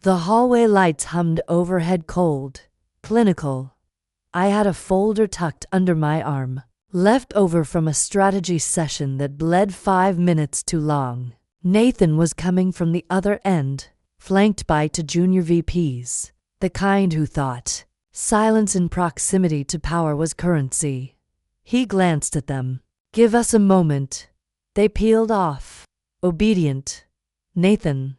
The hallway lights hummed overhead cold, clinical. I had a folder tucked under my arm, left over from a strategy session that bled 5 minutes too long. Nathan was coming from the other end, flanked by 2 junior VPs, the kind who thought silence in proximity to power was currency. He glanced at them. "Give us a moment." They peeled off, obedient. "Nathan."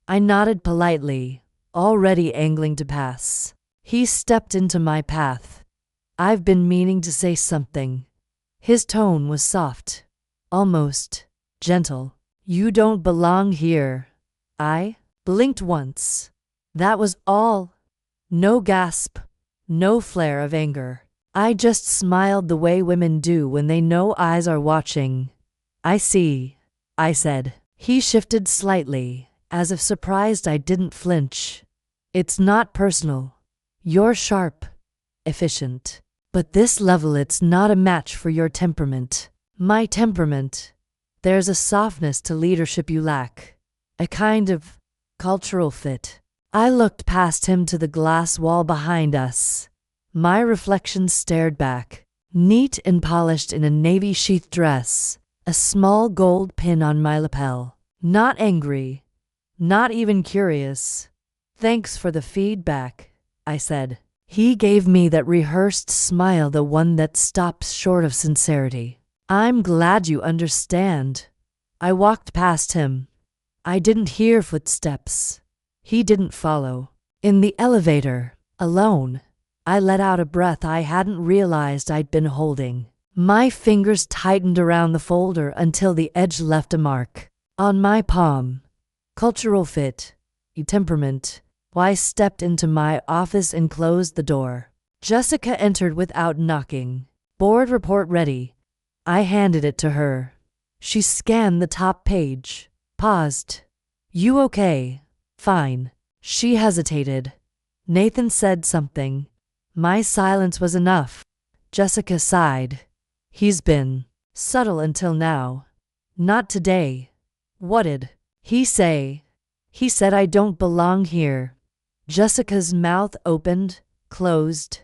I nodded politely, already angling to pass. He stepped into my path. "I've been meaning to say something." His tone was soft, almost gentle. "You don't belong here." I blinked once. That was all. No gasp, no flare of anger. I just smiled the way women do when they know eyes are watching. "I see," I said. He shifted slightly, as if surprised I didn't flinch. "It's not personal. You're sharp, efficient. But this level it's not a match for your temperament." "My temperament?" "There's a softness to leadership you lack. A kind of cultural fit." I looked past him to the glass wall behind us. My reflection stared back, neat and polished in a navy sheath dress, a small gold pin on my lapel. Not angry, not even curious. "Thanks for the feedback," I said. He gave me that rehearsed smile, the one that stops short of sincerity. "I'm glad you understand." I walked past him. I didn't hear footsteps. He didn't follow. In the elevator, alone, I let out a breath I hadn't realized I'd been holding. My fingers tightened around the folder until the edge left a mark. On my palm. Cultural fit. Temperament. I stepped into my office and closed the door. Jessica entered without knocking. "Board report ready." I handed it to her. She scanned the top page, paused. "You okay?" "Fine." She hesitated. Nathan said something. My silence was enough. Jessica sighed. "He's been subtle until now." "Not today." "What did he say?" "He said I don't belong here." Jessica's mouth opened, closed.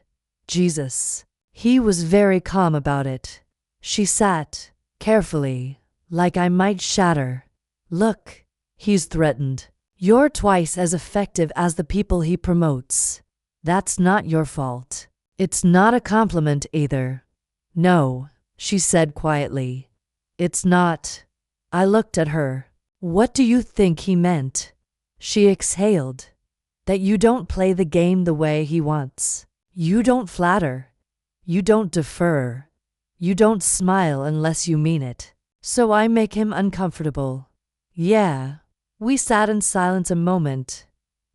Jesus. He was very calm about it. She sat, carefully, like I might shatter. "Look," he's threatened. "You're twice as effective as the people he promotes. That's not your fault. It's not a compliment either." "No," she said quietly. "It's not." I looked at her. "What do you think he meant?" She exhaled. "That you don't play the game the way he wants. You don't flatter. You don't defer. You don't smile unless you mean it. So I make him uncomfortable." "Yeah." We sat in silence a moment.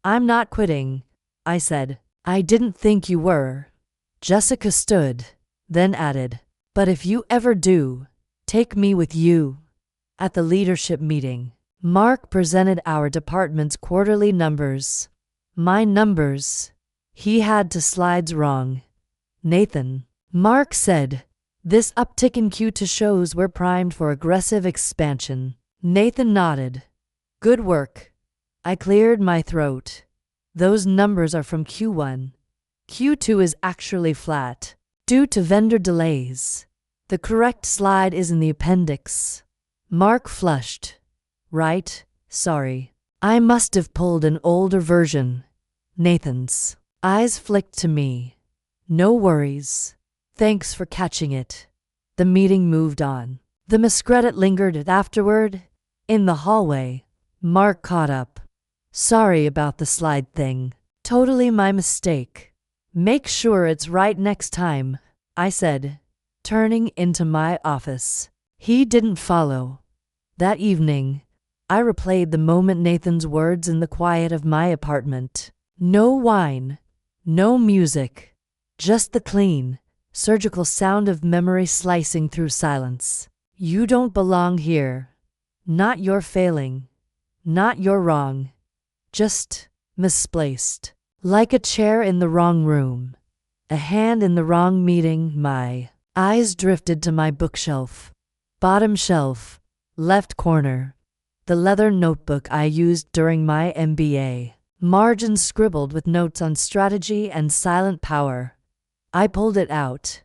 "I'm not quitting," I said. "I didn't think you were." Jessica stood, then added, "But if you ever do, take me with you." At the leadership meeting, Mark presented our department's quarterly numbers. My numbers. He had 2 slides wrong. "Nathan," Mark said, "this uptick in Q2 shows we're primed for aggressive expansion." Nathan nodded. "Good work." I cleared my throat. "Those numbers are from Q1. Q2 is actually flat, due to vendor delays. The correct slide is in the appendix." Mark flushed. "Right, sorry. I must have pulled an older version." Nathan's eyes flicked to me. "No worries. Thanks for catching it." The meeting moved on. The miscredit lingered afterward. In the hallway, Mark caught up. "Sorry about the slide thing. Totally my mistake. Make sure it's right next time," I said, turning into my office. He didn't follow. That evening, I replayed the moment, Nathan's words, in the quiet of my apartment. No wine, no music, just the clean, surgical sound of memory slicing through silence. "You don't belong here. Not you're failing. Not you're wrong. Just misplaced. Like a chair in the wrong room. A hand in the wrong meeting." My eyes drifted to my bookshelf. Bottom shelf, left corner. The leather notebook I used during my MBA. margins scribbled with notes on strategy and silent power. I pulled it out.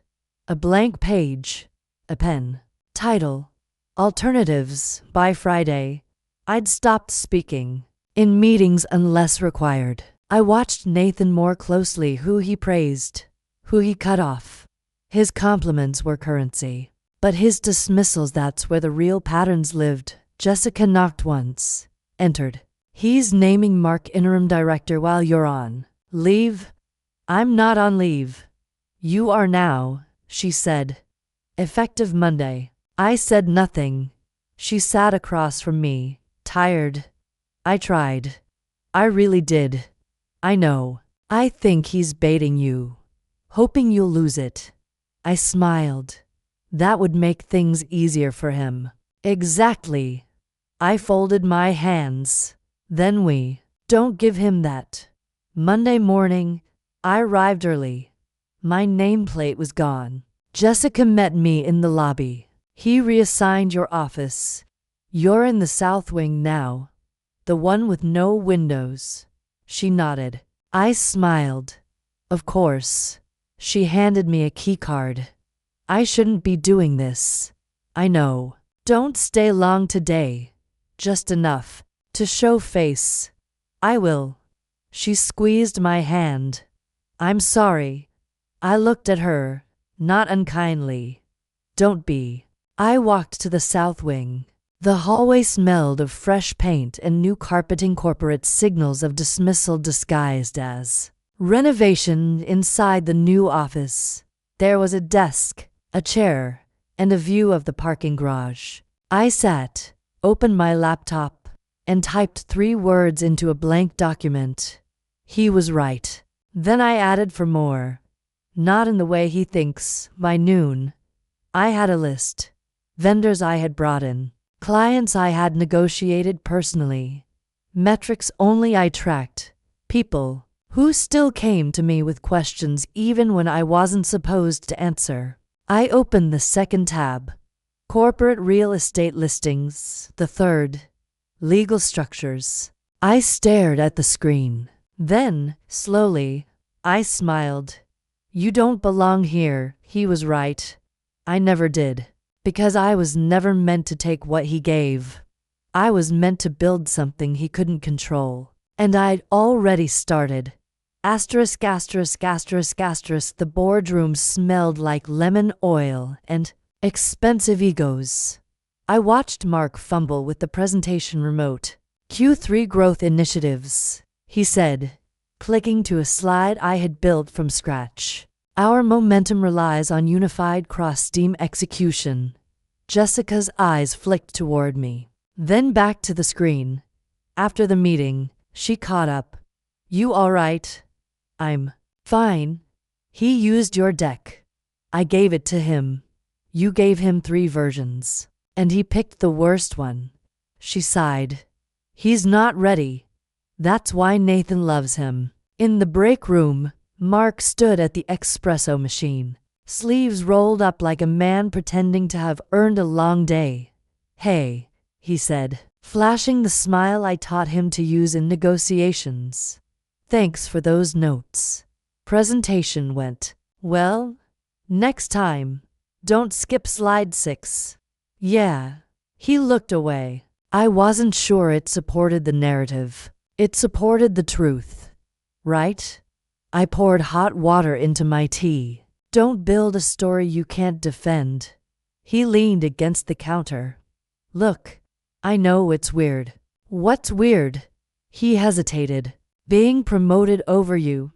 A blank page. A pen. Title: Alternatives. By Friday, I'd stopped speaking in meetings unless required. I watched Nathan more closely, who he praised, who he cut off. His compliments were currency, but his dismissals, that's where the real patterns lived. Jessica knocked once. Entered. He's naming Mark interim director while you're on leave. I'm not on leave. You are now, she said. Effective Monday. I said nothing. She sat across from me, tired. I tried. I really did. I know. I think he's baiting you, hoping you'll lose it. I smiled. That would make things easier for him. Exactly. I folded my hands. Then don't give him that. Monday morning, I arrived early. My nameplate was gone. Jessica met me in the lobby. He reassigned your office. You're in the south wing now. The one with no windows. She nodded. I smiled. Of course. She handed me a key card. I shouldn't be doing this. I know. Don't stay long today. Just enough to show face. I will. She squeezed my hand. I'm sorry. I looked at her, not unkindly. Don't be. I walked to the south wing. The hallway smelled of fresh paint and new carpeting, corporate signals of dismissal disguised as renovation. Inside the new office, there was a desk, a chair, and a view of the parking garage. I sat, opened my laptop, and typed 3 words into a blank document. He was right. Then I added for more. Not in the way he thinks. By noon, I had a list. Vendors I had brought in. Clients I had negotiated personally. Metrics only I tracked. People who still came to me with questions even when I wasn't supposed to answer. I opened the second tab. Corporate real estate listings. The third. Legal structures. I stared at the screen. Then, slowly, I smiled. You don't belong here. He was right. I never did. Because I was never meant to take what he gave. I was meant to build something he couldn't control. And I'd already started. Asterisk, asterisk, asterisk, asterisk. The boardroom smelled like lemon oil and expensive egos. I watched Mark fumble with the presentation remote. Q3 growth initiatives, he said, clicking to a slide I had built from scratch. Our momentum relies on unified cross-team execution. Jessica's eyes flicked toward me, then back to the screen. After the meeting, she caught up. You all right? I'm fine. He used your deck. I gave it to him. You gave him 3 versions. And he picked the worst one. She sighed. He's not ready. That's why Nathan loves him. In the break room, Mark stood at the espresso machine, sleeves rolled up like a man pretending to have earned a long day. Hey, he said, flashing the smile I taught him to use in negotiations. Thanks for those notes. Presentation went well. Next time, don't skip slide 6. Yeah. He looked away. I wasn't sure it supported the narrative. It supported the truth. Right? I poured hot water into my tea. Don't build a story you can't defend. He leaned against the counter. Look, I know it's weird. What's weird? He hesitated. Being promoted over you.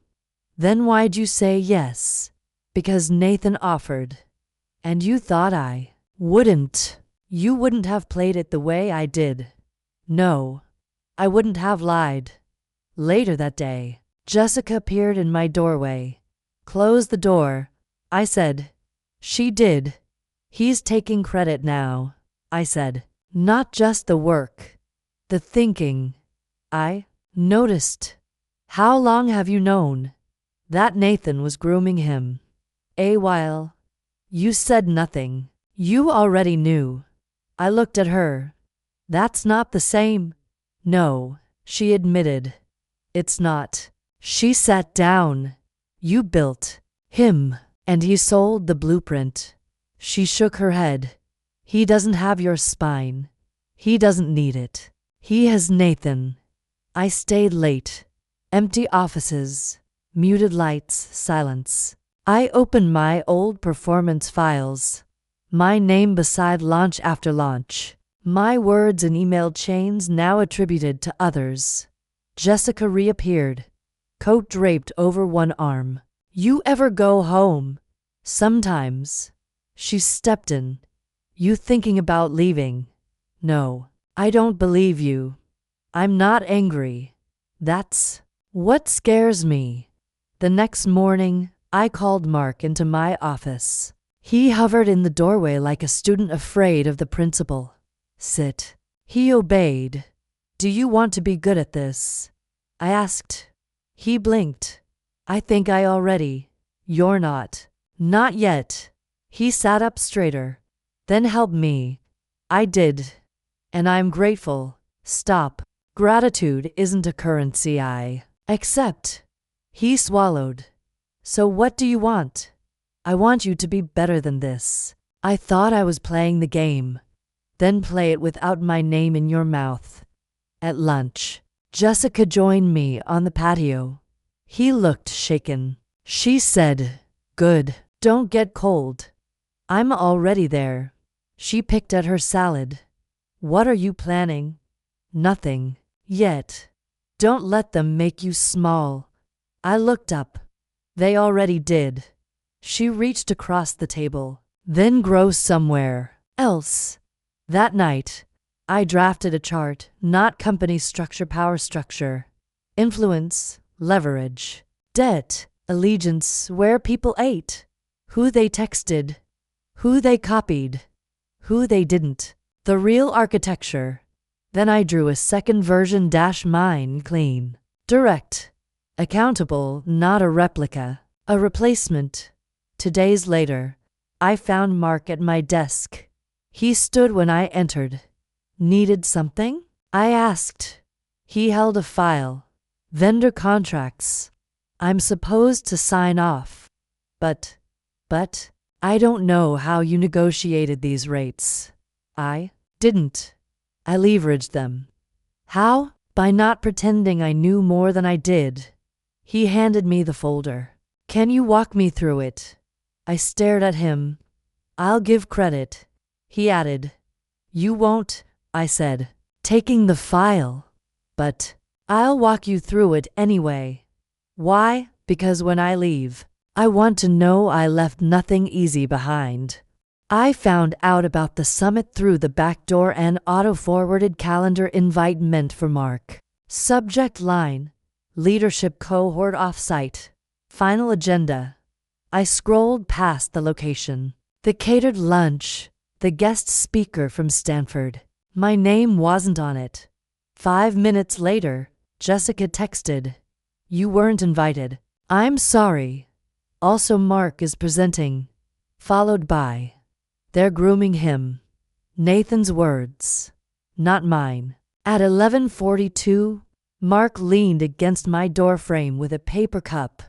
Then why'd you say yes? Because Nathan offered. And you thought I wouldn't. You wouldn't have played it the way I did. No, I wouldn't have lied. Later that day, Jessica appeared in my doorway. Close the door, I said. She did. He's taking credit now, I said. Not just the work. The thinking. I noticed. How long have you known that Nathan was grooming him? A while. You said nothing. You already knew. I looked at her. That's not the same. No, she admitted. It's not. She sat down. You built him, and he sold the blueprint. She shook her head. He doesn't have your spine. He doesn't need it. He has Nathan. I stayed late. Empty offices, muted lights, silence. I opened my old performance files. My name beside launch after launch. My words in email chains now attributed to others. Jessica reappeared, coat draped over one arm. You ever go home? Sometimes. She stepped in. You thinking about leaving? No, I don't believe you. I'm not angry. That's what scares me. The next morning, I called Mark into my office. He hovered in the doorway like a student afraid of the principal. Sit. He obeyed. Do you want to be good at this? I asked. He blinked. I think I already. You're not. Not yet. He sat up straighter. Then helped me. I did. And I'm grateful. Stop. Gratitude isn't a currency I accept. He swallowed. So what do you want? I want you to be better than this. I thought I was playing the game. Then play it without my name in your mouth. At lunch, Jessica joined me on the patio. He looked shaken. She said, Good. Don't get cold. I'm already there. She picked at her salad. What are you planning? Nothing. Yet. Don't let them make you small. I looked up. They already did. She reached across the table. Then grow somewhere else. That night, I drafted a chart, not company structure, power structure, influence, leverage, debt, allegiance, where people ate, who they texted, who they copied, who they didn't, the real architecture. Then I drew a second version, mine clean, direct, accountable, not a replica, a replacement. 2 days later, I found Mark at my desk. He stood when I entered. Needed something? I asked. He held a file. Vendor contracts. I'm supposed to sign off. But, I don't know how you negotiated these rates. I didn't. I leveraged them. How? By not pretending I knew more than I did. He handed me the folder. Can you walk me through it? I stared at him. I'll give credit. He added. You won't, I said, taking the file. But I'll walk you through it anyway. Why? Because when I leave, I want to know I left nothing easy behind. I found out about the summit through the back door and auto-forwarded calendar invite meant for Mark. Subject line, leadership cohort offsite. Final agenda. I scrolled past the location. The catered lunch. The guest speaker from Stanford. My name wasn't on it. 5 minutes later, Jessica texted. You weren't invited. I'm sorry. Also, Mark is presenting. Followed by. They're grooming him. Nathan's words. Not mine. At 11:42, Mark leaned against my doorframe with a paper cup.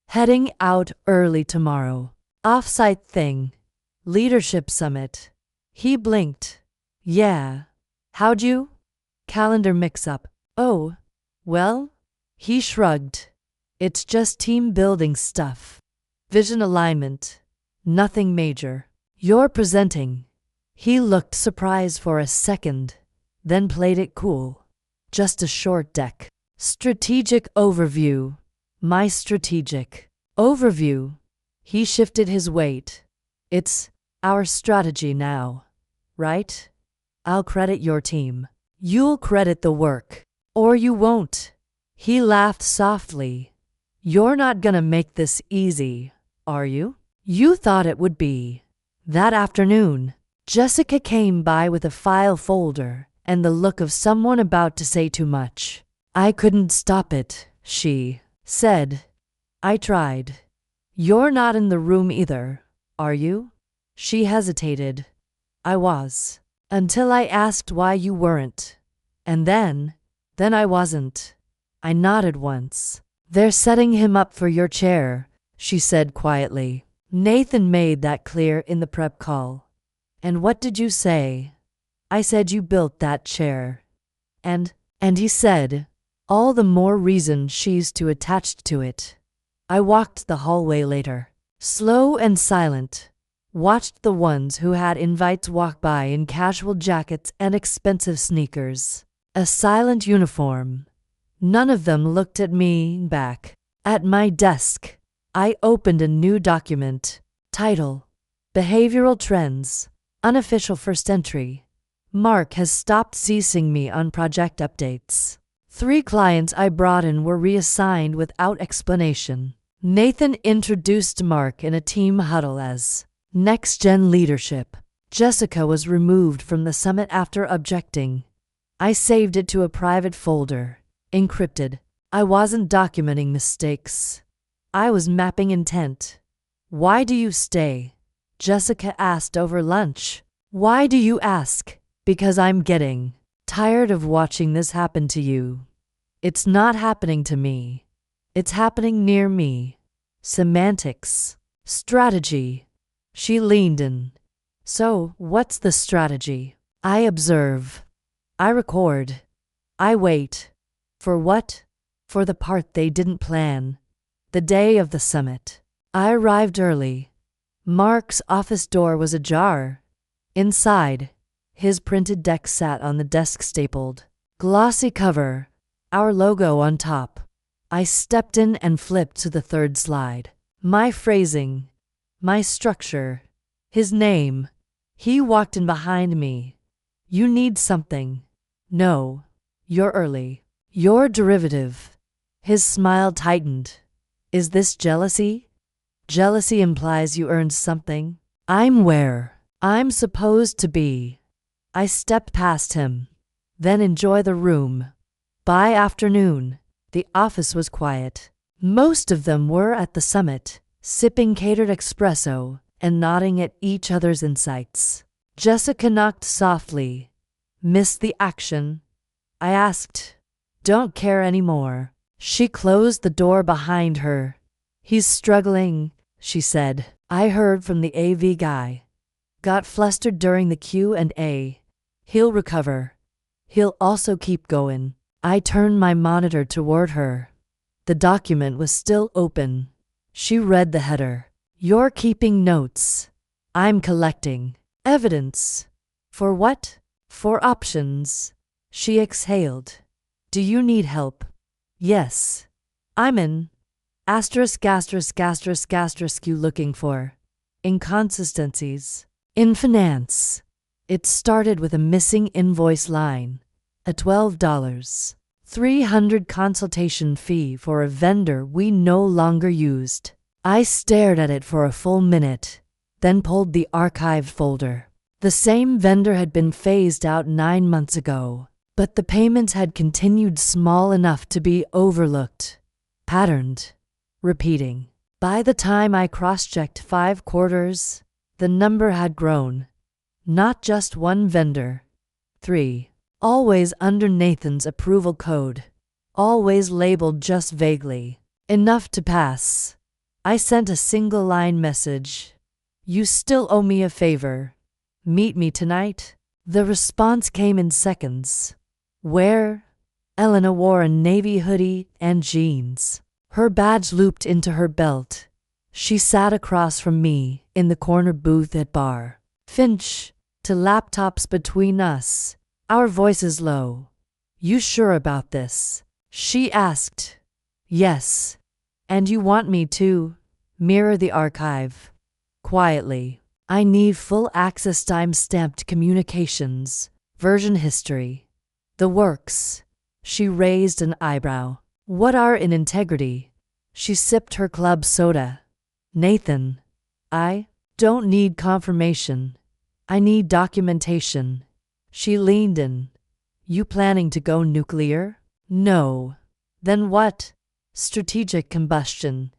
Heading out early tomorrow. Offsite thing. Leadership summit. He blinked. Yeah. How'd you? Calendar mix-up. Oh. Well? He shrugged. It's just team building stuff. Vision alignment. Nothing major. You're presenting. He looked surprised for a second, then played it cool. Just a short deck. Strategic overview. My strategic overview. He shifted his weight. It's our strategy now, right? I'll credit your team. You'll credit the work. Or you won't. He laughed softly. You're not gonna make this easy, are you? You thought it would be. That afternoon, Jessica came by with a file folder and the look of someone about to say too much. I couldn't stop it, she said. I tried. You're not in the room either, are you? She hesitated. I was. Until I asked why you weren't. And then I wasn't. I nodded once. They're setting him up for your chair, she said quietly. Nathan made that clear in the prep call. And what did you say? I said you built that chair. And he said, all the more reason she's too attached to it. I walked the hallway later, slow and silent, watched the ones who had invites walk by in casual jackets and expensive sneakers. A silent uniform. None of them looked at me back. At my desk, I opened a new document. Title: Behavioral Trends. Unofficial first entry. Mark has stopped CCing me on project updates. 3 clients I brought in were reassigned without explanation. Nathan introduced Mark in a team huddle as next-gen leadership. Jessica was removed from the summit after objecting. I saved it to a private folder, encrypted. I wasn't documenting mistakes. I was mapping intent. Why do you stay? Jessica asked over lunch. Why do you ask? Because I'm getting tired of watching this happen to you. It's not happening to me. It's happening near me. Semantics. Strategy. She leaned in. So, what's the strategy? I observe. I record. I wait. For what? For the part they didn't plan. The day of the summit. I arrived early. Mark's office door was ajar. Inside, his printed deck sat on the desk stapled. Glossy cover. Our logo on top. I stepped in and flipped to the 3rd slide. My phrasing. My structure. His name. He walked in behind me. You need something. No. You're early. You're derivative. His smile tightened. Is this jealousy? Jealousy implies you earned something. I'm where I'm supposed to be. I stepped past him. Then enjoy the room. By afternoon, the office was quiet. Most of them were at the summit, sipping catered espresso and nodding at each other's insights. Jessica knocked softly. Missed the action? I asked. Don't care anymore. She closed the door behind her. He's struggling, she said. I heard from the AV guy. Got flustered during the Q&A. He'll recover. He'll also keep going. I turned my monitor toward her. The document was still open. She read the header. You're keeping notes. I'm collecting evidence. For what? For options. She exhaled. Do you need help? Yes. I'm in. You looking for inconsistencies. In finance. It started with a missing invoice line. A $12, $300 consultation fee for a vendor we no longer used. I stared at it for a full minute, then pulled the archived folder. The same vendor had been phased out 9 months ago, but the payments had continued small enough to be overlooked. Patterned. Repeating. By the time I cross-checked 5 quarters, the number had grown. Not just one vendor. 3. Always under Nathan's approval code. Always labeled just vaguely. Enough to pass. I sent a single-line message. You still owe me a favor. Meet me tonight? The response came in seconds. Where? Elena wore a navy hoodie and jeans. Her badge looped into her belt. She sat across from me in the corner booth at bar. Finch, to laptops between us. Our voices low. You sure about this? She asked. Yes. And you want me to mirror the archive? Quietly. I need full access time-stamped communications. Version history. The works. She raised an eyebrow. What are in integrity? She sipped her club soda. Nathan. I don't need confirmation. I need documentation. She leaned in. You planning to go nuclear? No. Then what? Strategic combustion.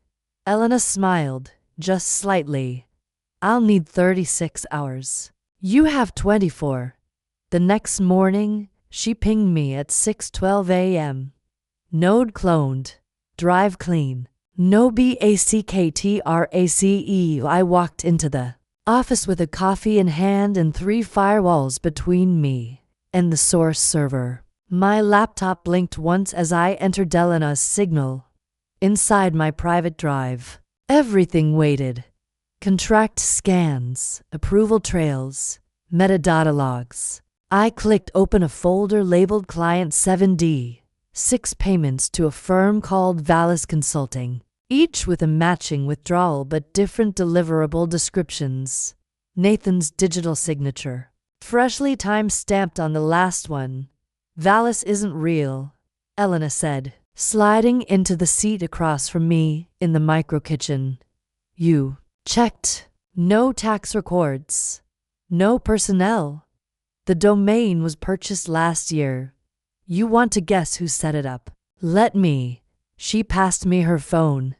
Elena smiled, just slightly. I'll need 36 hours. You have 24. The next morning, she pinged me at 6:12 a.m. Node cloned. Drive clean. No BACKTRACE. I walked into the office with a coffee in hand and 3 firewalls between me and the source server. My laptop blinked once as I entered Elena's signal. Inside my private drive, everything waited. Contract scans, approval trails, metadata logs. I clicked open a folder labeled Client 7D. 6 payments to a firm called Vallis Consulting, each with a matching withdrawal but different deliverable descriptions. Nathan's digital signature, freshly time-stamped on the last one. Vallis isn't real, Elena said, sliding into the seat across from me in the micro-kitchen. You checked. No tax records. No personnel. The domain was purchased last year. You want to guess who set it up? Let me. She passed me her phone.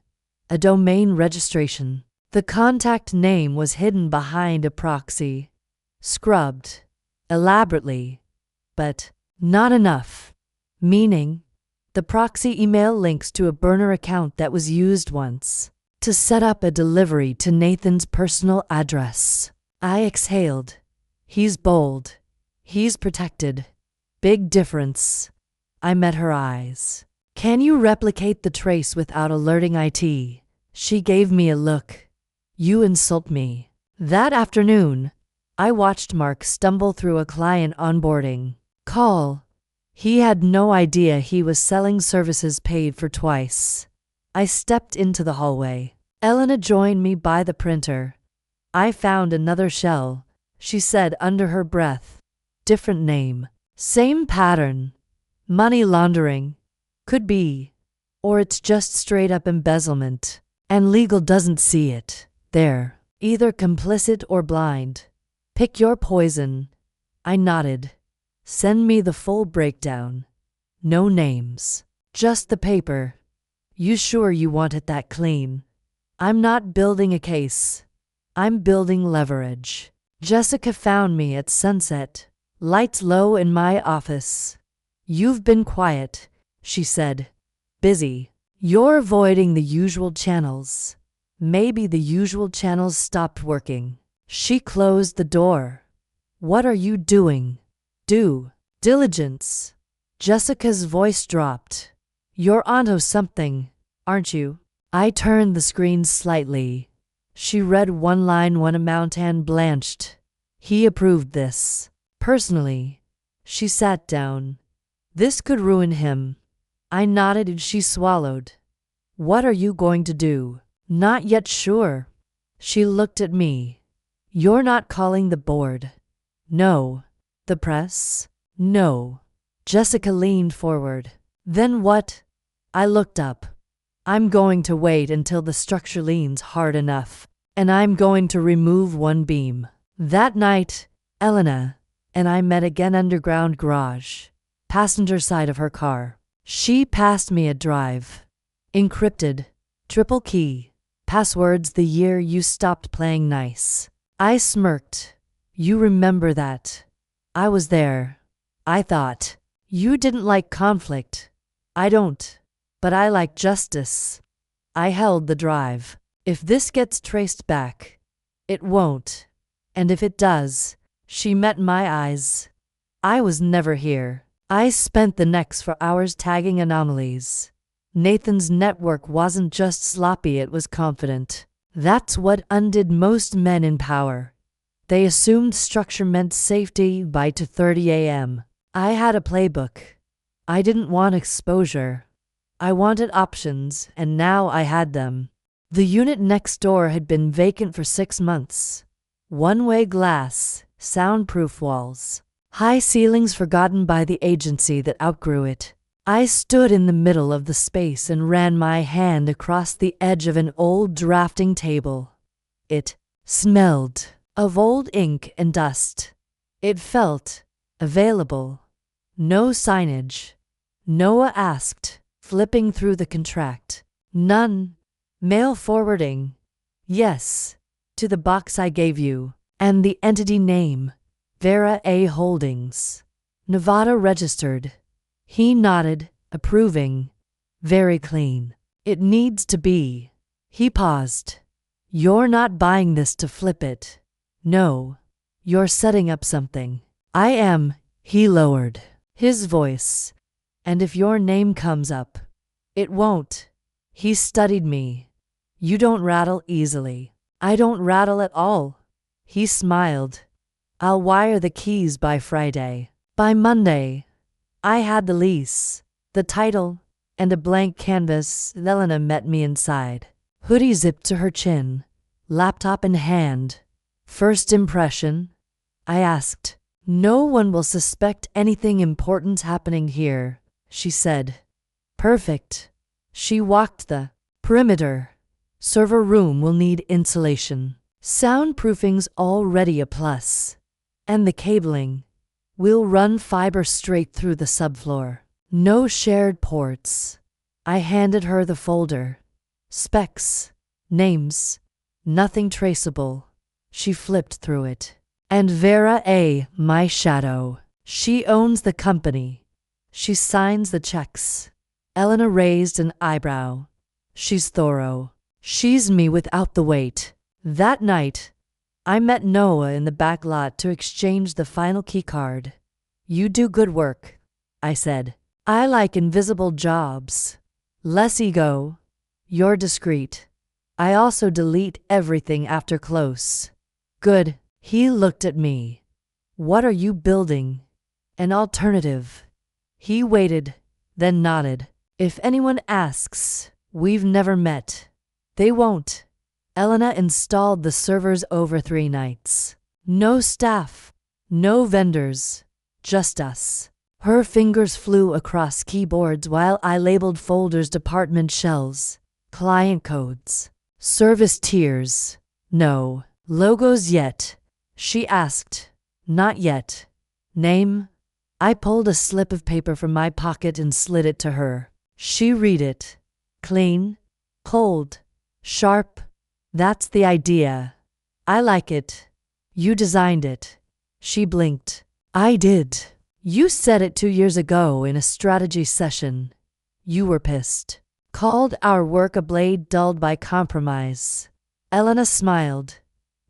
A domain registration. The contact name was hidden behind a proxy. Scrubbed. Elaborately. But not enough. Meaning, the proxy email links to a burner account that was used once to set up a delivery to Nathan's personal address. I exhaled. He's bold. He's protected. Big difference. I met her eyes. Can you replicate the trace without alerting IT? She gave me a look. You insult me. That afternoon, I watched Mark stumble through a client onboarding call. He had no idea he was selling services paid for twice. I stepped into the hallway. Elena joined me by the printer. I found another shell, she said under her breath. Different name. Same pattern. Money laundering. Could be. Or it's just straight up embezzlement. And legal doesn't see it. They're either complicit or blind. Pick your poison. I nodded. Send me the full breakdown. No names. Just the paper. You sure you want it that clean? I'm not building a case. I'm building leverage. Jessica found me at sunset. Lights low in my office. You've been quiet, she said. Busy. You're avoiding the usual channels. Maybe the usual channels stopped working. She closed the door. What are you doing? Due diligence. Jessica's voice dropped. You're onto something, aren't you? I turned the screen slightly. She read one line, one amount, and blanched. He approved this. Personally. She sat down. This could ruin him. I nodded and she swallowed. What are you going to do? Not yet sure. She looked at me. You're not calling the board? No. The press? No. Jessica leaned forward. Then what? I looked up. I'm going to wait until the structure leans hard enough, and I'm going to remove one beam. That night, Elena and I met again underground garage, passenger side of her car. She passed me a drive. Encrypted, triple key, passwords the year you stopped playing nice. I smirked. You remember that? I was there. I thought. You didn't like conflict. I don't. But I like justice. I held the drive. If this gets traced back, it won't. And if it does, she met my eyes. I was never here. I spent the next 4 hours tagging anomalies. Nathan's network wasn't just sloppy, it was confident. That's what undid most men in power. They assumed structure meant safety by 2:30 a.m. I had a playbook. I didn't want exposure. I wanted options, and now I had them. The unit next door had been vacant for 6 months. One-way glass, soundproof walls, high ceilings forgotten by the agency that outgrew it. I stood in the middle of the space and ran my hand across the edge of an old drafting table. It smelled of old ink and dust. It felt available. No signage. Noah asked, flipping through the contract. None. Mail forwarding. Yes. To the box I gave you. And the entity name. Vera A. Holdings. Nevada registered. He nodded, approving. Very clean. It needs to be. He paused. You're not buying this to flip it. No. You're setting up something. I am, he lowered his voice. And if your name comes up, it won't. He studied me. You don't rattle easily. I don't rattle at all. He smiled. I'll wire the keys by Friday. By Monday, I had the lease, the title, and a blank canvas. Elena met me inside. Hoodie zipped to her chin, laptop in hand. First impression? I asked. No one will suspect anything important happening here, she said. Perfect. She walked the perimeter. Server room will need insulation. Soundproofing's already a plus. And the cabling. We'll run fiber straight through the subfloor. No shared ports. I handed her the folder. Specs. Names. Nothing traceable. She flipped through it. And Vera A., my shadow. She owns the company. She signs the checks. Elena raised an eyebrow. She's thorough. She's me without the weight. That night, I met Noah in the back lot to exchange the final keycard. You do good work, I said. I like invisible jobs. Less ego. You're discreet. I also delete everything after close. Good. He looked at me. What are you building? An alternative. He waited, then nodded. If anyone asks, we've never met. They won't. Elena installed the servers over 3 nights. No staff, no vendors, just us. Her fingers flew across keyboards while I labeled folders, department shells, client codes, service tiers. No logos yet, she asked. Not yet. Name? I pulled a slip of paper from my pocket and slid it to her. She read it. Clean, cold, sharp. That's the idea. I like it. You designed it. She blinked. I did. You said it 2 years ago in a strategy session. You were pissed. Called our work a blade dulled by compromise. Elena smiled.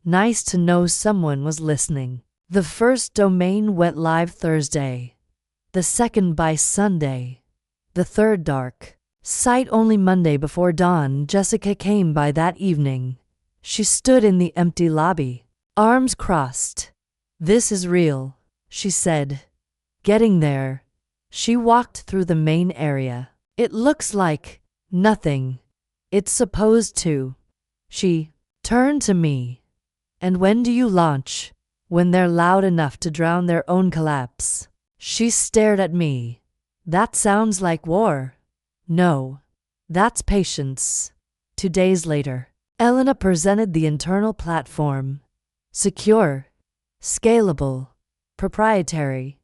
Nice to know someone was listening. The first domain went live Thursday. The second by Sunday. The third dark. Site only Monday before dawn. Jessica came by that evening. She stood in the empty lobby, arms crossed. This is real, she said. Getting there, she walked through the main area. It looks like nothing. It's supposed to. She turned to me. And when do you launch? When they're loud enough to drown their own collapse. She stared at me. That sounds like war. No. That's patience. 2 days later, Elena presented the internal platform. Secure. Scalable. Proprietary.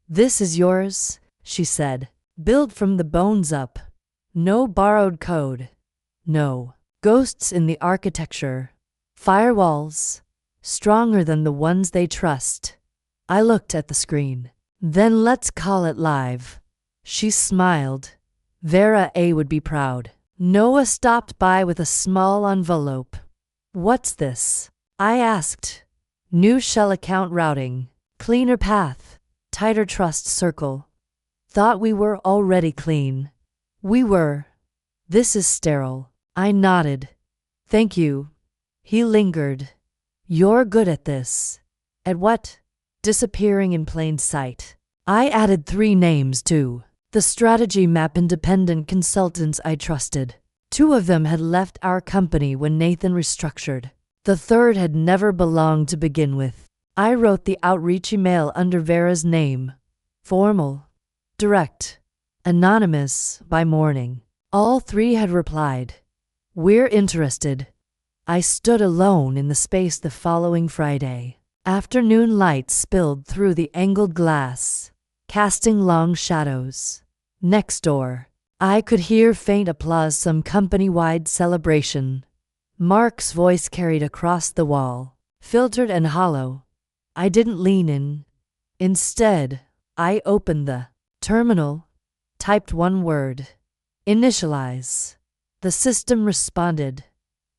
This is yours, she said. Built from the bones up. No borrowed code. No ghosts in the architecture. Firewalls. Stronger than the ones they trust. I looked at the screen. Then let's call it live. She smiled. Vera A. would be proud. Noah stopped by with a small envelope. What's this? I asked. New shell account routing. Cleaner path. Tighter trust circle. Thought we were already clean. We were. This is sterile. I nodded. Thank you. He lingered. You're good at this. At what? Disappearing in plain sight. I added 3 names too. The strategy map independent consultants I trusted. 2 of them had left our company when Nathan restructured. The third had never belonged to begin with. I wrote the outreach email under Vera's name. Formal. Direct. Anonymous by morning. All 3 had replied. We're interested. I stood alone in the space the following Friday. Afternoon light spilled through the angled glass, casting long shadows. Next door, I could hear faint applause, some company-wide celebration. Mark's voice carried across the wall, filtered and hollow. I didn't lean in. Instead, I opened the terminal, typed 1 word. Initialize. The system responded.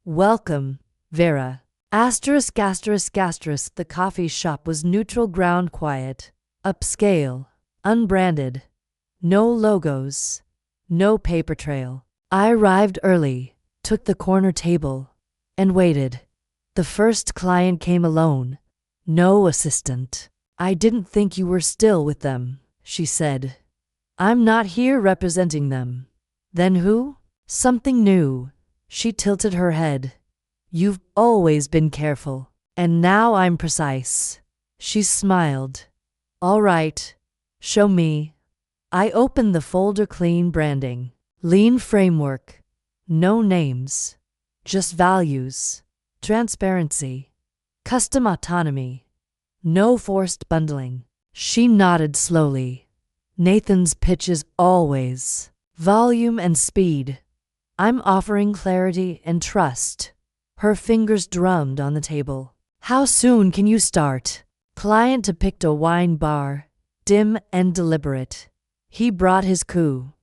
Welcome, Vera. Asterisk asterisk asterisk. The coffee shop was neutral ground, quiet, upscale, unbranded. No logos, no paper trail. I arrived early, took the corner table, and waited. The first client came alone. No assistant. I didn't think you were still with them, she said. I'm not here representing them. Then who? Something new. She tilted her head. You've always been careful, and now I'm precise. She smiled. All right, show me. I opened the folder. Clean branding, lean framework, no names, just values, transparency, custom autonomy, no forced bundling. She nodded slowly. Nathan's pitch is always volume and speed. I'm offering clarity and trust. Her fingers drummed on the table. How soon can you start? Client depicted a wine bar, dim and deliberate. He brought his coup.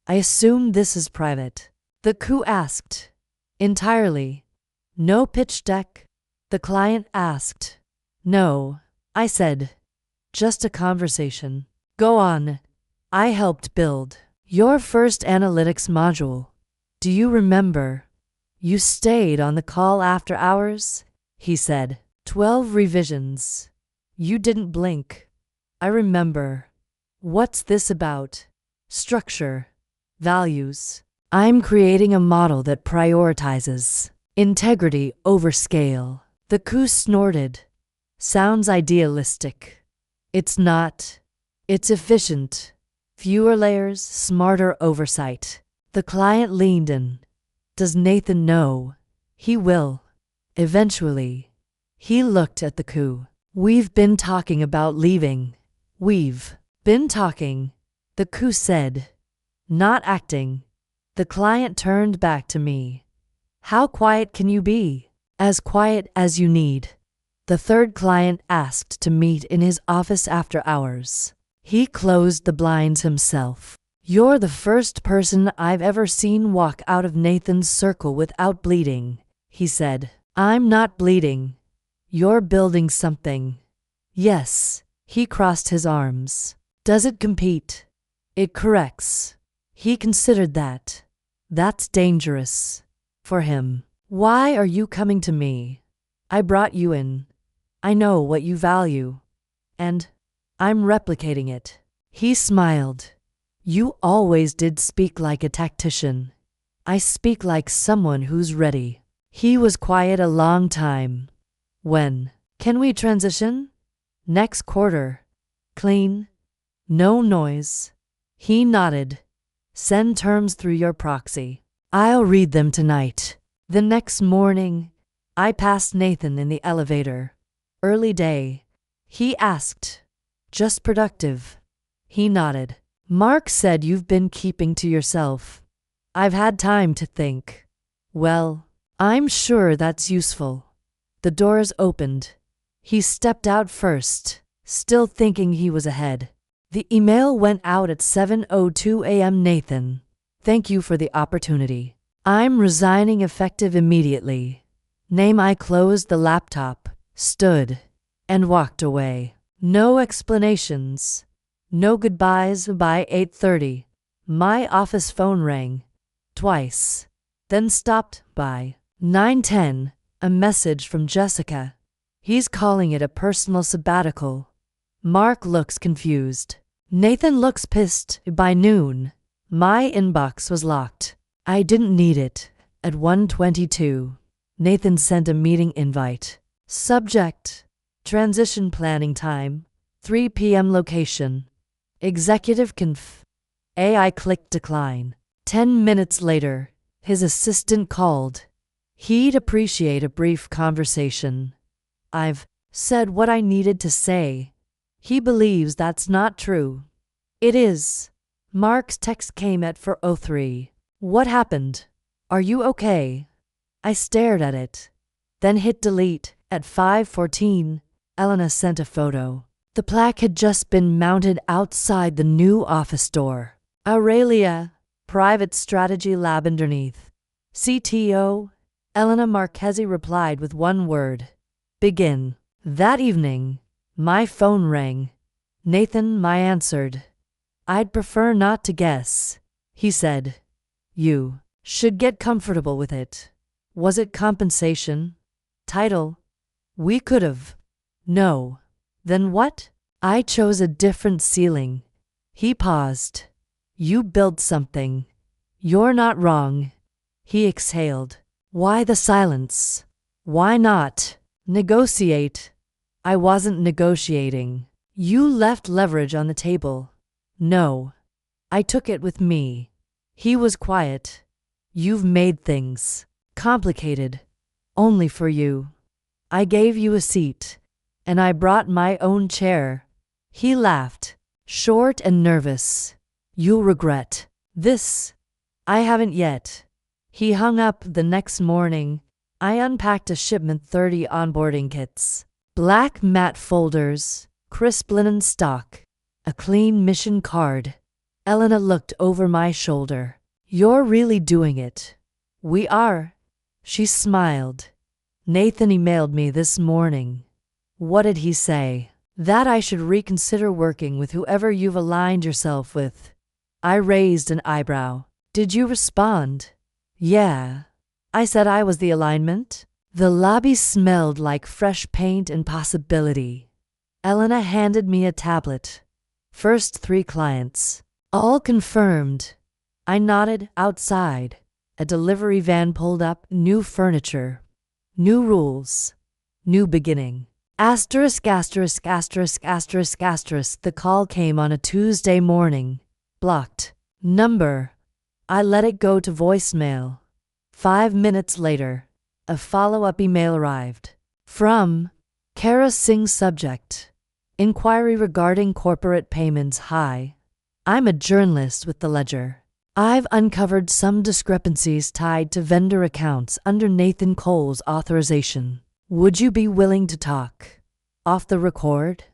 I assume this is private. The coup asked. Entirely. No pitch deck? The client asked. No, I said. Just a conversation. Go on. I helped build your first analytics module. Do you remember? You stayed on the call after hours, he said. 12 revisions. You didn't blink. I remember. What's this about? Structure. Values. I'm creating a model that prioritizes integrity over scale. The coup snorted. Sounds idealistic. It's not. It's efficient. Fewer layers, smarter oversight. The client leaned in. Does Nathan know? He will. Eventually. He looked at the coup. We've been talking about leaving. We've been talking, the coup said. Not acting. The client turned back to me. How quiet can you be? As quiet as you need. The third client asked to meet in his office after hours. He closed the blinds himself. You're the first person I've ever seen walk out of Nathan's circle without bleeding, he said. I'm not bleeding. You're building something. Yes, he crossed his arms. Does it compete? It corrects. He considered that. That's dangerous. For him. Why are you coming to me? I brought you in. I know what you value. And I'm replicating it. He smiled. You always did speak like a tactician. I speak like someone who's ready. He was quiet a long time. When can we transition? Next quarter. Clean. No noise. He nodded. Send terms through your proxy. I'll read them tonight. The next morning, I passed Nathan in the elevator. Early day. He asked. Just productive. He nodded. Mark said you've been keeping to yourself. I've had time to think. Well, I'm sure that's useful. The doors opened. He stepped out first, still thinking he was ahead. The email went out at 7:02 a.m. Nathan, thank you for the opportunity. I'm resigning effective immediately. Name. I closed the laptop, stood, and walked away. No explanations. No goodbyes. By 8:30, my office phone rang. Twice. Then stopped. By 9:10, a message from Jessica. He's calling it a personal sabbatical. Mark looks confused. Nathan looks pissed. By noon, my inbox was locked. I didn't need it. At 1:22, Nathan sent a meeting invite. Subject: transition planning time, 3 p.m. Location: Executive Conf. I clicked decline. 10 minutes later, his assistant called. He'd appreciate a brief conversation. I've said what I needed to say. He believes that's not true. It is. Mark's text came at 4:03. What happened? Are you okay? I stared at it, then hit delete. At 5:14, Elena sent a photo. The plaque had just been mounted outside the new office door. Aurelia, Private Strategy Lab underneath. CTO, Elena Marchesi replied with one word. Begin. That evening, my phone rang. Nathan, I answered. I'd prefer not to guess, he said. You should get comfortable with it. Was it compensation? Title? We could've. No. Then what? I chose a different ceiling. He paused. You built something. You're not wrong. He exhaled. Why the silence? Why not negotiate? I wasn't negotiating. You left leverage on the table. No. I took it with me. He was quiet. You've made things complicated. Only for you. I gave you a seat, and I brought my own chair. He laughed, short and nervous. You'll regret this. I haven't yet. He hung up the next morning. I unpacked a shipment 30 onboarding kits. Black matte folders, crisp linen stock, a clean mission card. Elena looked over my shoulder. You're really doing it. We are. She smiled. Nathan emailed me this morning. What did he say? That I should reconsider working with whoever you've aligned yourself with. I raised an eyebrow. Did you respond? Yeah. I said I was the alignment. The lobby smelled like fresh paint and possibility. Elena handed me a tablet. First 3 clients. All confirmed. I nodded. Outside. A delivery van pulled up. New furniture. New rules. New beginning. Asterisk, asterisk, asterisk, asterisk, asterisk. The call came on a Tuesday morning. Blocked. Number. I let it go to voicemail. 5 minutes later, a follow-up email arrived. From Kara Singh. Subject. Inquiry regarding corporate payments. Hi. I'm a journalist with the Ledger. I've uncovered some discrepancies tied to vendor accounts under Nathan Cole's authorization. Would you be willing to talk? Off the record?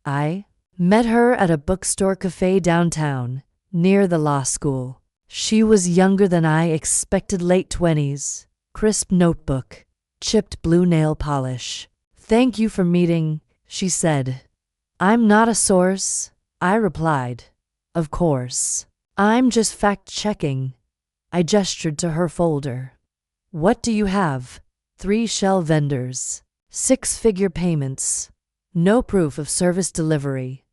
I met her at a bookstore cafe downtown, near the law school. She was younger than I expected, late 20s, crisp notebook, chipped blue nail polish. Thank you for meeting, she said. I'm not a source, I replied. Of course. I'm just fact-checking. I gestured to her folder. What do you have? 3 shell vendors. 6-figure payments. No proof of service delivery.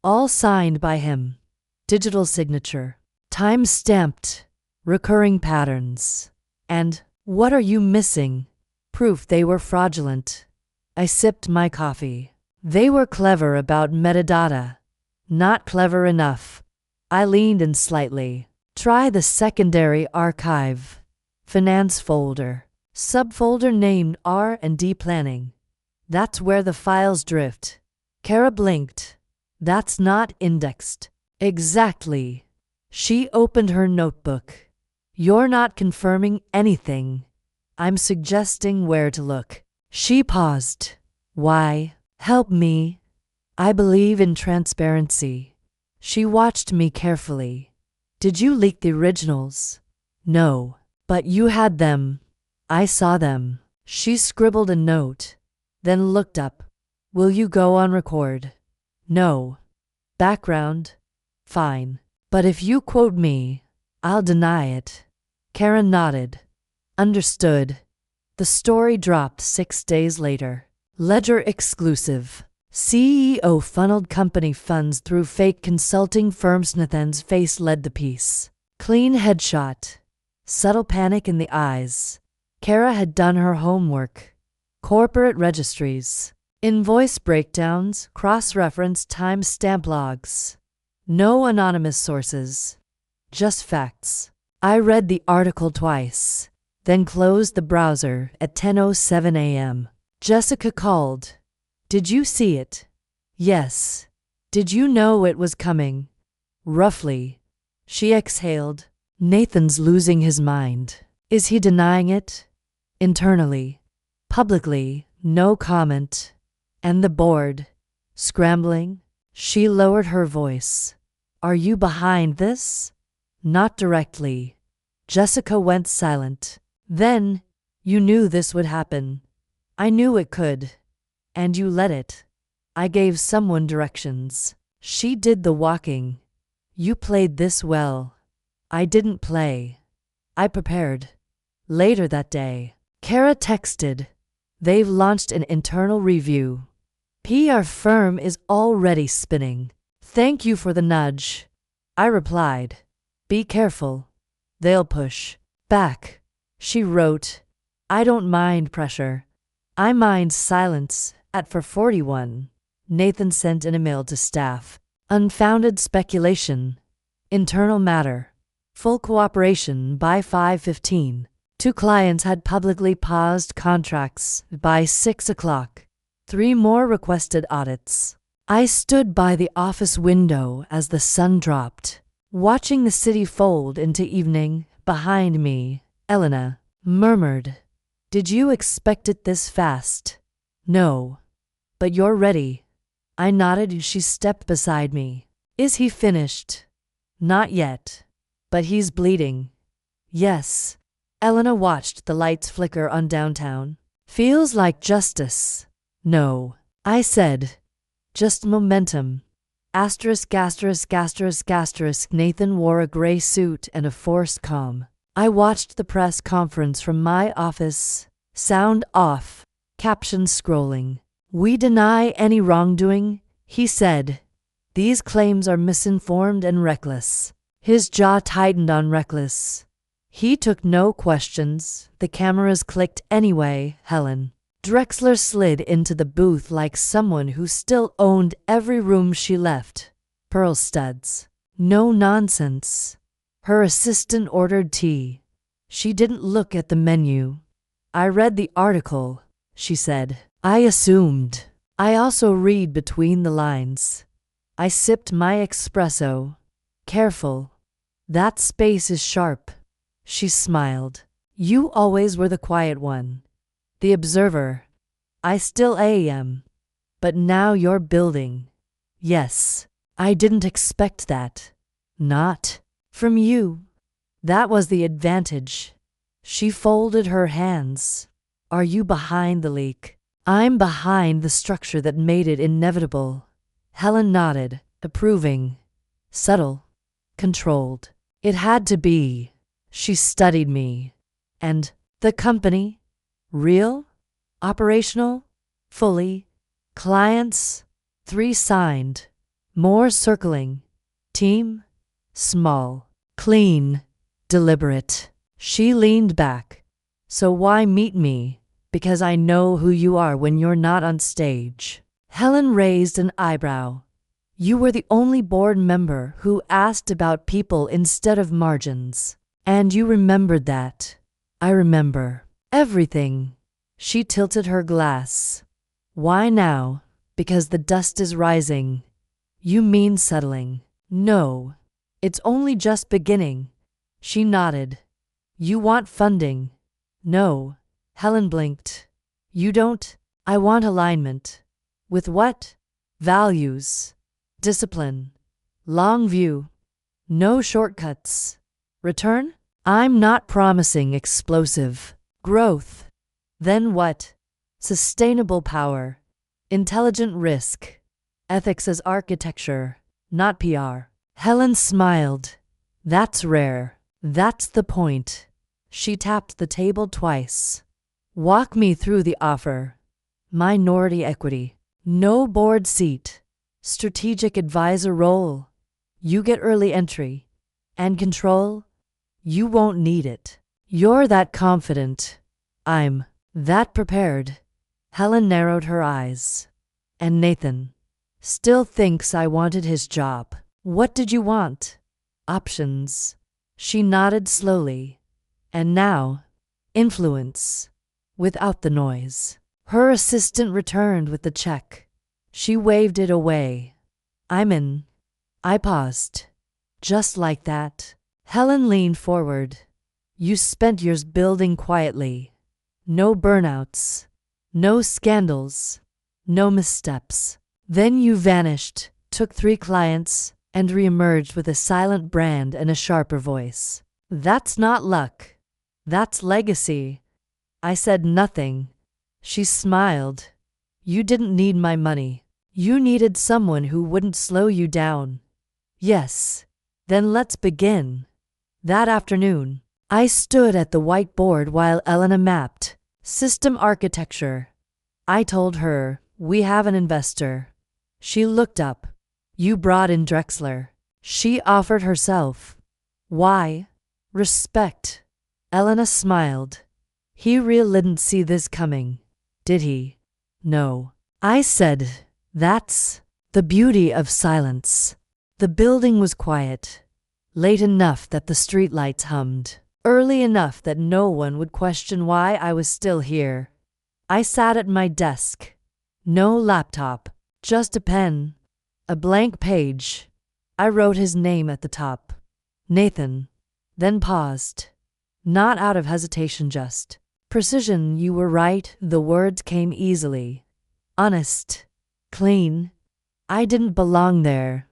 All signed by him. Digital signature. Time-stamped. Recurring patterns. And, what are you missing? Proof they were fraudulent. I sipped my coffee. They were clever about metadata. Not clever enough. I leaned in slightly. Try the secondary archive. Finance folder. Subfolder named R&D planning. That's where the files drift. Kara blinked. That's not indexed. Exactly. She opened her notebook. You're not confirming anything. I'm suggesting where to look. She paused. Why? Help me. I believe in transparency. She watched me carefully. Did you leak the originals? No. But you had them. I saw them. She scribbled a note, then looked up. Will you go on record? No. Background? Fine. But if you quote me, I'll deny it. Karen nodded. Understood. The story dropped 6 days later. Ledger exclusive. CEO funneled company funds through fake consulting firm. Nathan's face led the piece. Clean headshot. Subtle panic in the eyes. Kara had done her homework. Corporate registries. Invoice breakdowns, cross-reference time-stamp logs. No anonymous sources. Just facts. I read the article twice, then closed the browser at 10:07 a.m. Jessica called. Did you see it? Yes. Did you know it was coming? Roughly. She exhaled. Nathan's losing his mind. Is he denying it? Internally. Publicly, no comment. And the board? Scrambling? She lowered her voice. Are you behind this? Not directly. Jessica went silent. Then, you knew this would happen. I knew it could. And you let it. I gave someone directions. She did the walking. You played this well. I didn't play. I prepared. Later that day, Kara texted. They've launched an internal review. PR firm is already spinning. Thank you for the nudge. I replied. Be careful. They'll push back. She wrote. I don't mind pressure. I mind silence. At 4:41, Nathan sent an email to staff. Unfounded speculation. Internal matter. Full cooperation by 5:15. 2 clients had publicly paused contracts by 6 o'clock. 3 more requested audits. I stood by the office window as the sun dropped, watching the city fold into evening. Behind me, Elena murmured, Did you expect it this fast? No. But you're ready. I nodded. She stepped beside me. Is he finished? Not yet. But he's bleeding. Yes. Elena watched the lights flicker on downtown. Feels like justice. No. I said. Just momentum. Asterisk, asterisk, asterisk, asterisk. Nathan wore a gray suit and a forced calm. I watched the press conference from my office. Sound off. Caption scrolling. We deny any wrongdoing, he said. These claims are misinformed and reckless. His jaw tightened on reckless. He took no questions. The cameras clicked anyway. Helen Drexler slid into the booth like someone who still owned every room she left. Pearl studs. No nonsense. Her assistant ordered tea. She didn't look at the menu. I read the article, she said. I assumed. I also read between the lines. I sipped my espresso. Careful. That space is sharp. She smiled. You always were the quiet one. The observer. I still am. But now you're building. Yes. I didn't expect that. Not from you. That was the advantage. She folded her hands. Are you behind the leak? I'm behind the structure that made it inevitable. Helen nodded, approving. Subtle. Controlled. It had to be. She studied me. And the company? Real? Operational? Fully? Clients? 3 signed. More circling. Team? Small. Clean. Deliberate. She leaned back. So why meet me? Because I know who you are when you're not on stage. Helen raised an eyebrow. You were the only board member who asked about people instead of margins. And you remembered that. I remember. Everything. She tilted her glass. Why now? Because the dust is rising. You mean settling? No. It's only just beginning. She nodded. You want funding? No. Helen blinked. You don't? I want alignment. With what? Values. Discipline. Long view. No shortcuts. Return? I'm not promising explosive growth. Then what? Sustainable power. Intelligent risk. Ethics as architecture, not PR. Helen smiled. That's rare. That's the point. She tapped the table twice. Walk me through the offer. Minority equity. No board seat. Strategic advisor role. You get early entry. And control? You won't need it. You're that confident. I'm that prepared. Helen narrowed her eyes. And Nathan still thinks I wanted his job. What did you want? Options. She nodded slowly. And now, influence. Without the noise. Her assistant returned with the check. She waved it away. I'm in. I paused. Just like that. Helen leaned forward. You spent years building quietly. No burnouts. No scandals. No missteps. Then you vanished, took 3 clients, and reemerged with a silent brand and a sharper voice. That's not luck. That's legacy. I said nothing. She smiled. You didn't need my money. You needed someone who wouldn't slow you down. Yes. Then let's begin. That afternoon, I stood at the whiteboard while Elena mapped system architecture. I told her, we have an investor. She looked up. You brought in Drexler. She offered herself. Why? Respect. Elena smiled. He really didn't see this coming, did he? No. I said, that's the beauty of silence. The building was quiet, late enough that the streetlights hummed, early enough that no one would question why I was still here. I sat at my desk. No laptop, just a pen, a blank page. I wrote his name at the top. Nathan. Then paused. Not out of hesitation, just precision. You were right, the words came easily. Honest. Clean. I didn't belong there.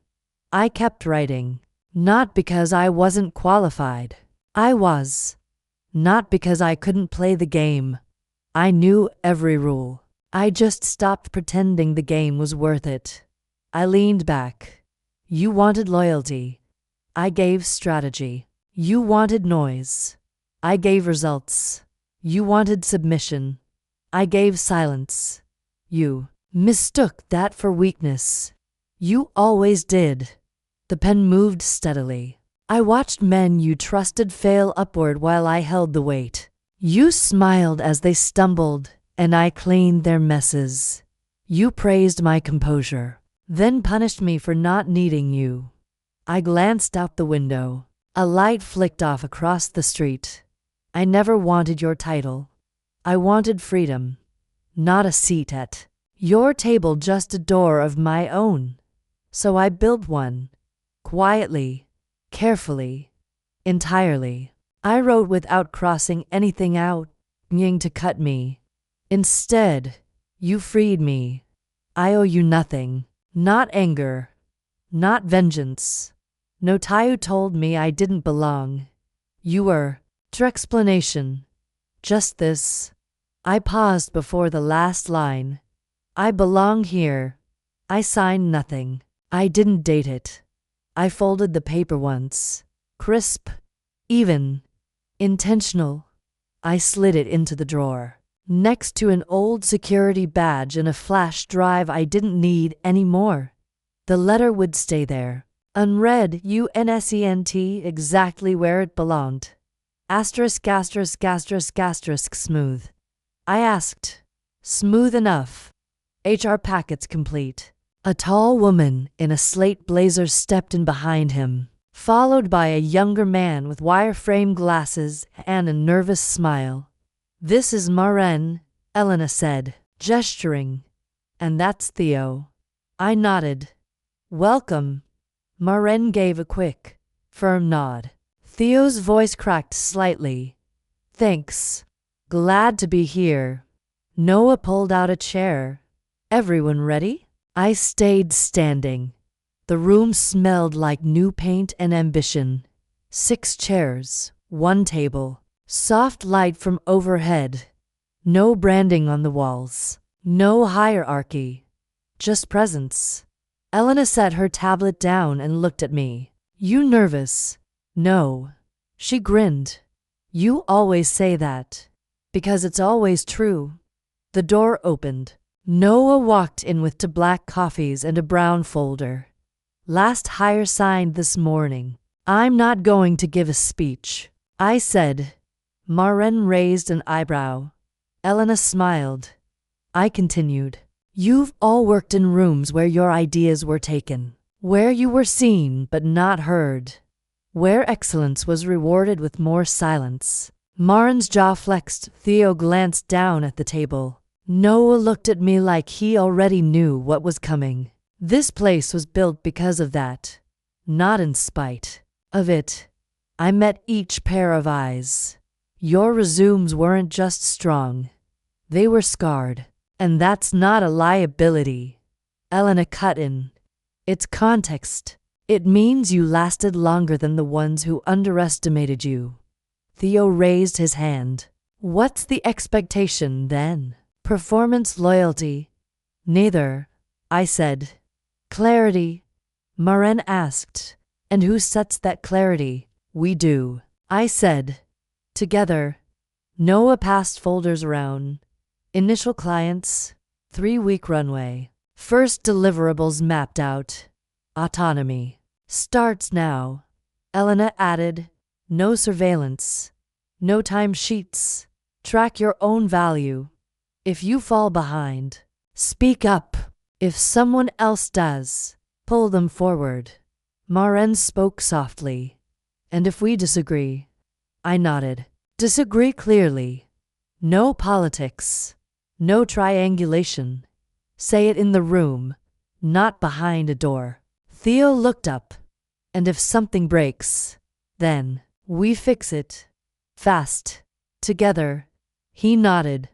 I kept writing. Not because I wasn't qualified. I was. Not because I couldn't play the game. I knew every rule. I just stopped pretending the game was worth it. I leaned back. You wanted loyalty. I gave strategy. You wanted noise. I gave results. You wanted submission. I gave silence. You mistook that for weakness. You always did. The pen moved steadily. I watched men you trusted fail upward while I held the weight. You smiled as they stumbled, and I cleaned their messes. You praised my composure, then punished me for not needing you. I glanced out the window. A light flicked off across the street. I never wanted your title. I wanted freedom, not a seat at your table, just a door of my own. So I built one. Quietly, carefully, entirely. I wrote without crossing anything out, meaning to cut me. Instead, you freed me. I owe you nothing. Not anger. Not vengeance. No Tayu told me I didn't belong. You were. To explanation. Just this. I paused before the last line. I belong here. I signed nothing. I didn't date it. I folded the paper once. Crisp. Even. Intentional. I slid it into the drawer, next to an old security badge and a flash drive I didn't need anymore. The letter would stay there, unread, UNSENT, exactly where it belonged. Asterisk, asterisk, asterisk, asterisk, smooth. I asked. Smooth enough. HR packets complete. A tall woman in a slate blazer stepped in behind him, followed by a younger man with wireframe glasses and a nervous smile. This is Maren, Elena said, gesturing. And that's Theo. I nodded. Welcome. Maren gave a quick, firm nod. Theo's voice cracked slightly. Thanks. Glad to be here. Noah pulled out a chair. Everyone ready? I stayed standing. The room smelled like new paint and ambition. 6 chairs, 1 table, soft light from overhead. No branding on the walls. No hierarchy. Just presence. Elena set her tablet down and looked at me. You nervous? No. She grinned. You always say that. Because it's always true. The door opened. Noah walked in with 2 black coffees and a brown folder. Last hire signed this morning. I'm not going to give a speech, I said. Maren raised an eyebrow. Elena smiled. I continued. You've all worked in rooms where your ideas were taken, where you were seen but not heard, where excellence was rewarded with more silence. Maren's jaw flexed. Theo glanced down at the table. Noah looked at me like he already knew what was coming. This place was built because of that, not in spite of it. I met each pair of eyes. Your resumes weren't just strong. They were scarred. And that's not a liability. Elena cut in. It's context. It means you lasted longer than the ones who underestimated you. Theo raised his hand. What's the expectation then? Performance, loyalty? Neither, I said. Clarity? Maren asked. And who sets that clarity? We do, I said. Together. Noah passed folders around. Initial clients, 3-week runway. First deliverables mapped out. Autonomy. Starts now. Elena added, no surveillance. No timesheets. Track your own value. If you fall behind, speak up. If someone else does, pull them forward. Maren spoke softly. And if we disagree? I nodded. Disagree clearly. No politics. No triangulation. Say it in the room, not behind a door. Theo looked up. And if something breaks, then we fix it. Fast. Together. He nodded.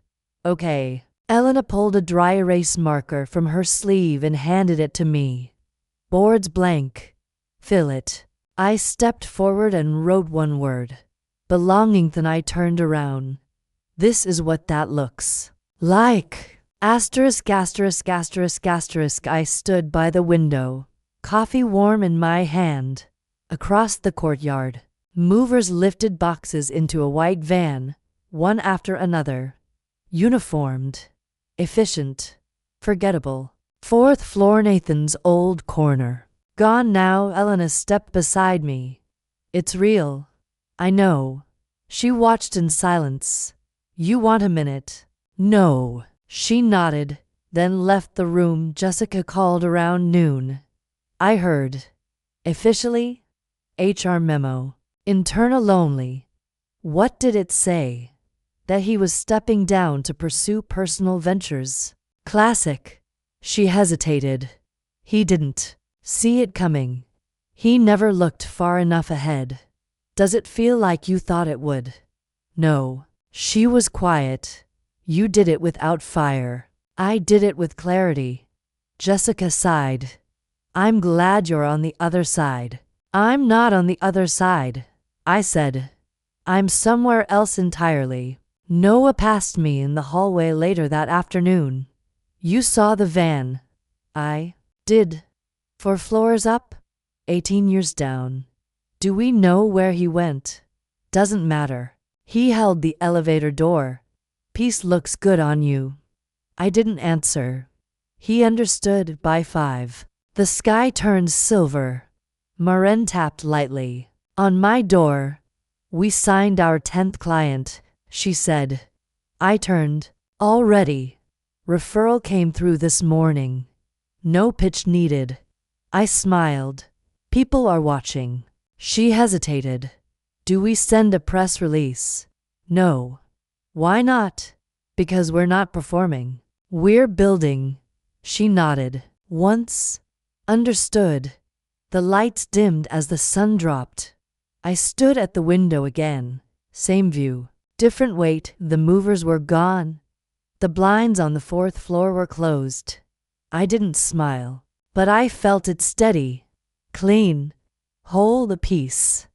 Okay. Elena pulled a dry erase marker from her sleeve and handed it to me. Board's blank. Fill it. I stepped forward and wrote one word. Belonging. Then I turned around. This is what that looks like. Asterisk, asterisk, asterisk, asterisk. I stood by the window, coffee warm in my hand. Across the courtyard, movers lifted boxes into a white van, one after another. Uniformed. Efficient. Forgettable. 4th floor, Nathan's old corner. Gone now. Elena stepped beside me. It's real. I know. She watched in silence. You want a minute? No. She nodded, then left the room. Jessica called around noon. I heard. Officially? HR memo. Internal only. What did it say? That he was stepping down to pursue personal ventures. Classic. She hesitated. He didn't see it coming. He never looked far enough ahead. Does it feel like you thought it would? No. She was quiet. You did it without fire. I did it with clarity. Jessica sighed. I'm glad you're on the other side. I'm not on the other side, I said. I'm somewhere else entirely. Noah passed me in the hallway later that afternoon. You saw the van. I did. 4 floors up, 18 years down. Do we know where he went? Doesn't matter. He held the elevator door. Peace looks good on you. I didn't answer. He understood by 5. The sky turned silver. Maren tapped lightly. On my door. We signed our 10th client, she said. I turned. Already. Referral came through this morning. No pitch needed. I smiled. People are watching. She hesitated. Do we send a press release? No. Why not? Because we're not performing. We're building. She nodded. Once. Understood. The lights dimmed as the sun dropped. I stood at the window again. Same view. Different weight. The movers were gone. The blinds on the 4th floor were closed. I didn't smile, but I felt it steady. Clean. Whole. The peace.